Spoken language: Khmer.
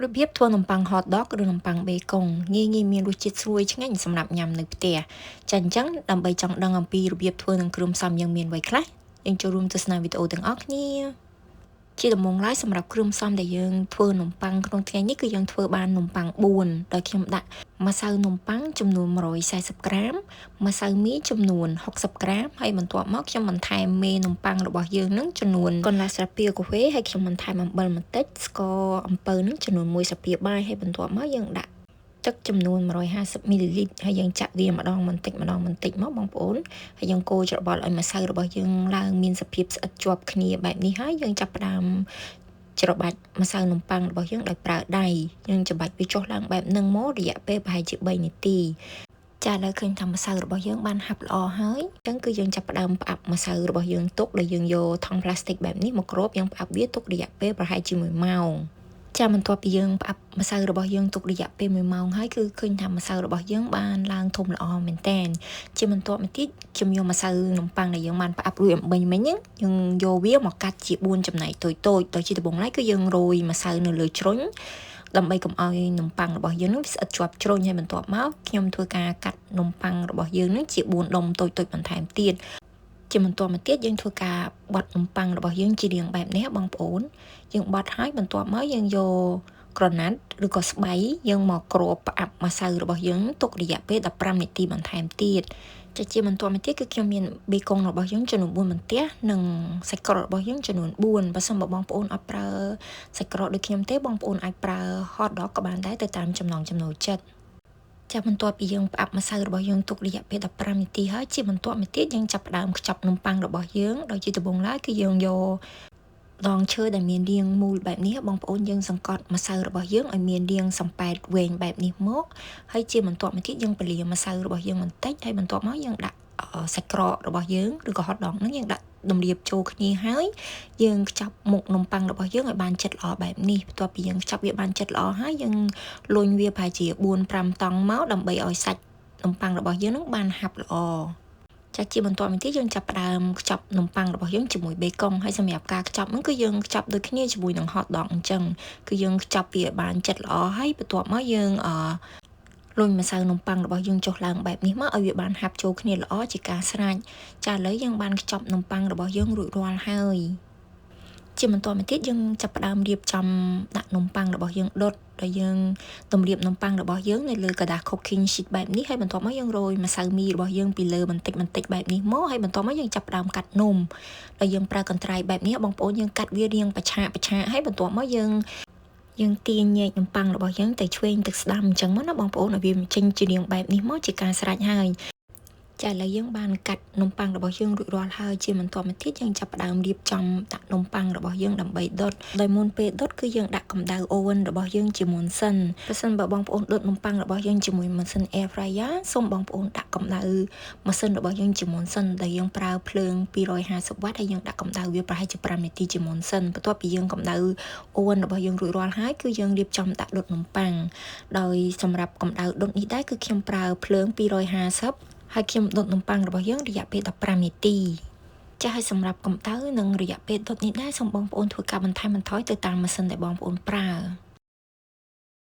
របៀបធ្វើនំប៉័ង hot dog ឬនំប៉័ងបេកុងងាយៗមានរសជាតិស្រួយឆ្ងាញ់សម្រាប់ញ៉ាំនៅផ្ទះចាអញ្ចឹងដើម្បីចង់ដឹងអំពីរបៀបធ្វើនិងគ្រឿងផ្សំយើងមានអ្វីខ្លះយើងចូលរួមទស្សនាវីដេអូទាំងអស់គ្នាជាដំបូងឡើយសម្រាប់គ្រឿងផ្សំដែលយើងធ្វើនំប៉័ងក្នុងថ្ងៃនេះគឺយើងធ្វើបាននំប៉័ង4ដោយខ្ញុំដាក់ម្សៅនំប៉័ងចំនួន140ក្រាមម្សៅមីចំនួន60ក្រាមហើយបន្ទាប់មកខ្ញុំបន្ថែមមេនំប៉័ងរបស់យើងនឹងចំនួនកន្លះស្លាបព្រាកាហ្វេហើយខ្ញុំបន្ថែមអំបិលបន្តិចស្ករអំពៅនឹងចំនួន1ស្លាបព្រាបាយហើយបន្ទាប់មកយើងដាក់ទឹកចំនួន150មីលីលីត្រហើយយើងចាក់វាម្ដងបន្តិចម្ដងបន្តិចមកបងប្អូនហើយយើងកូរច្របល់ឲ្យម្សៅរបស់យើងឡើងមានសភាពស្អិតជាប់គ្នាបែបនេះហើយយើងចាប់ផ្ដើមច្របាច់ម្សៅនំប៉័ងរបស់យើងដោយប្រើដៃយើងច្របាច់វាចុះឡើងបែបហ្នឹងមករយៈពេលប្រហែលជា3នាទីចាឥឡូវឃើញថាម្សៅរបស់យើងបានហាប់ល្អហើយអញ្ចឹងគឺយើងចាប់ផ្ដើមផ្អាប់ម្សៅរបស់យើងទុកដែលយើងយកថង់ប្លាស្ទិកបែបនេះមកគ្របយើងផ្អាប់វាទុករយៈពេលប្រហែលជា1ម៉ោងចាំបន្ទាប់ពីយើងផ្អាប់ម្សៅរបស់យើងទុករយៈពេល1ម៉ោងហើយគឺឃើញថាម្សៅរបស់យើងបានឡើងធំល្អមែនតើជាបន្ទាប់មកទៀតខ្ញុំយកម្សៅនំប៉័ងដែលយើងបានផ្អាប់រួចអំបិញមិញហ្នឹងយើងយកវាមកកាត់ជា4ចំណែកតូចៗដោយជាដំបូងឡើយគឺយើងរោយម្សៅនៅលើជ្រុញដើម្បីកុំឲ្យនំប៉័ងរបស់យើងនឹងស្អិតជាប់ជ្រុញហើយបន្ទាប់មកខ្ញុំធ្វើការកាត់នំប៉័ងរបស់យើងនឹងជា4ដុំតូចៗបន្ថែមទៀតជាបន្តមកទៀតយើងធ្វើការបត់នំប៉័ងរបស់យើងជារាងបែបនេះបងប្អូនយើងបត់ហើយបន្ទាប់មកយើងយកក្រណាត់ឬក៏ស្បៃយើងមកគ្របផ្អាប់ម្សៅរបស់យើងទុករយៈពេល15នាទីបន្ថែមទៀតជាបន្តមកទៀតគឺខ្ញុំមានបេកុងរបស់យើងចំនួន4បន្ទះនិងសាច់ក្រករបស់យើងចំនួន4បើសិនបើបងប្អូនអត់ប្រើសាច់ក្រកដូចខ្ញុំទេបងប្អូនអាចប្រើ hot dog ក៏បានដែរទៅតាមចំណង់ចំណូលចិត្តចាំបន្ទាប់ពីយើងផ្អាប់ម្សៅរបស់យើងទុករយៈពេល15នាទីហើយជាបន្ទាប់មកទៀតយើងចាប់ផ្ដើមខ្ចប់នំប៉័ងរបស់យើងដោយជាដំបូងឡើយគឺយើងយកដងឈើដែលមានរាងមូលបែបនេះបងប្អូនយើងសង្កត់ម្សៅរបស់យើងឲ្យមានរាងសំប៉ែតវែងបែបនេះមកហើយជាបន្ទាប់មកទៀតយើងពលាម្សៅរបស់យើងបន្តិចហើយបន្ទាប់មកយើងដាក់សាច់ក្រករបស់យើងឬក៏ hot dog ហ្នឹងយើងដាក់តម្រៀបចូលគ្នាហើយយើងខ្ចប់មុខនំប៉័ងរបស់យើងឲ្យបានជិតល្អបែបនេះបន្ទាប់ពីយើងខ្ចប់វាបានជិតល្អហើយយើងលុញវាប្រហែលជា4-5តង់មកដើម្បីឲ្យសាច់នំប៉័ងរបស់យើងនឹងបានហាប់ល្អចាជាបន្តមកទៀតយើងចាប់ផ្ដើមខ្ចប់នំប៉័ងរបស់យើងជាមួយបេកុងហើយសម្រាប់ការខ្ចប់ហ្នឹងគឺយើងខ្ចប់ដូចគ្នាជាមួយនឹង hot dog អញ្ចឹងគឺយើងខ្ចប់វាឲ្យបានជិតល្អហើយបន្ទាប់មកយើងលុញម្សៅនំប៉័ងរបស់យើងចុះឡើងបែបនេះមកឲ្យវាបានហាប់ចូលគ្នាល្អជាការស្រេចចាឥឡូវយើងបានខ្ចប់នំប៉័ងរបស់យើងរួចរាល់ហើយជាបន្តមកទៀតយើងចាប់ផ្ដើមរៀបចំដាក់នំប៉័ងរបស់យើងដុតដែលយើងតម្រៀបនំប៉័ងរបស់យើងនៅលើกระดาษ cooking sheet បែបនេះហើយបន្ទាប់មកយើងរោយម្សៅមីរបស់យើងពីលើបន្តិចបែបនេះមកហើយបន្ទាប់មកយើងចាប់ផ្ដើមកាត់នំដែលយើងប្រើកន្ត្រៃបែបនេះបងប្អូនយើងកាត់វារាងបឆាហើយបន្ទាប់មកយើងទាញញែកនំប៉័ងរបស់យើងទៅឆ្វេងទៅស្ដាំអញ្ចឹងមកណាបងប្អូនឲ្យវាចេញជារាងបែបនេះមកជាការស្រេចហើយចាឥឡូវយើងបានកាត់នំប៉័ងរបស់យើងរួចរាល់ហើយជាបន្តមកទៀតយើងចាប់ផ្ដើមរៀបចំដាក់នំប៉័ងរបស់យើងដើម្បីដុតដោយមុនពេលដុតគឺយើងដាក់កម្ដៅ oven របស់យើងជាមុនសិនប្រសិនបើបងប្អូនដុតនំប៉័ងរបស់យើងជាមួយម៉ាស៊ីន air fryer សូមបងប្អូនដាក់កម្ដៅម៉ាស៊ីនរបស់យើងជាមុនសិនដែលយើងប្រើភ្លើង250វ៉ាត់ហើយយើងដាក់កម្ដៅវាប្រហែលជា5នាទីជាមុនសិនបន្ទាប់ពីយើងកម្ដៅ oven របស់យើងរួចរាល់ហើយគឺយើងរៀបចំដាក់ដុតនំប៉័ងដោយសម្រាប់កម្ដៅដុតនេះដែរគឺខ្ញុំប្រើភ្លើង250ហើយខ្ញុំដុតនំប៉័ងរបស់យើងរយៈពេល15នាទីចាស់ឲ្យសម្រាប់កម្ដៅនិងរយៈពេលដុតនេះដែរសូមបងប្អូនធ្វើការបន្ថែមបន្ថយទៅតាមម៉ាស៊ីនដែលបងប្អូនប្រើ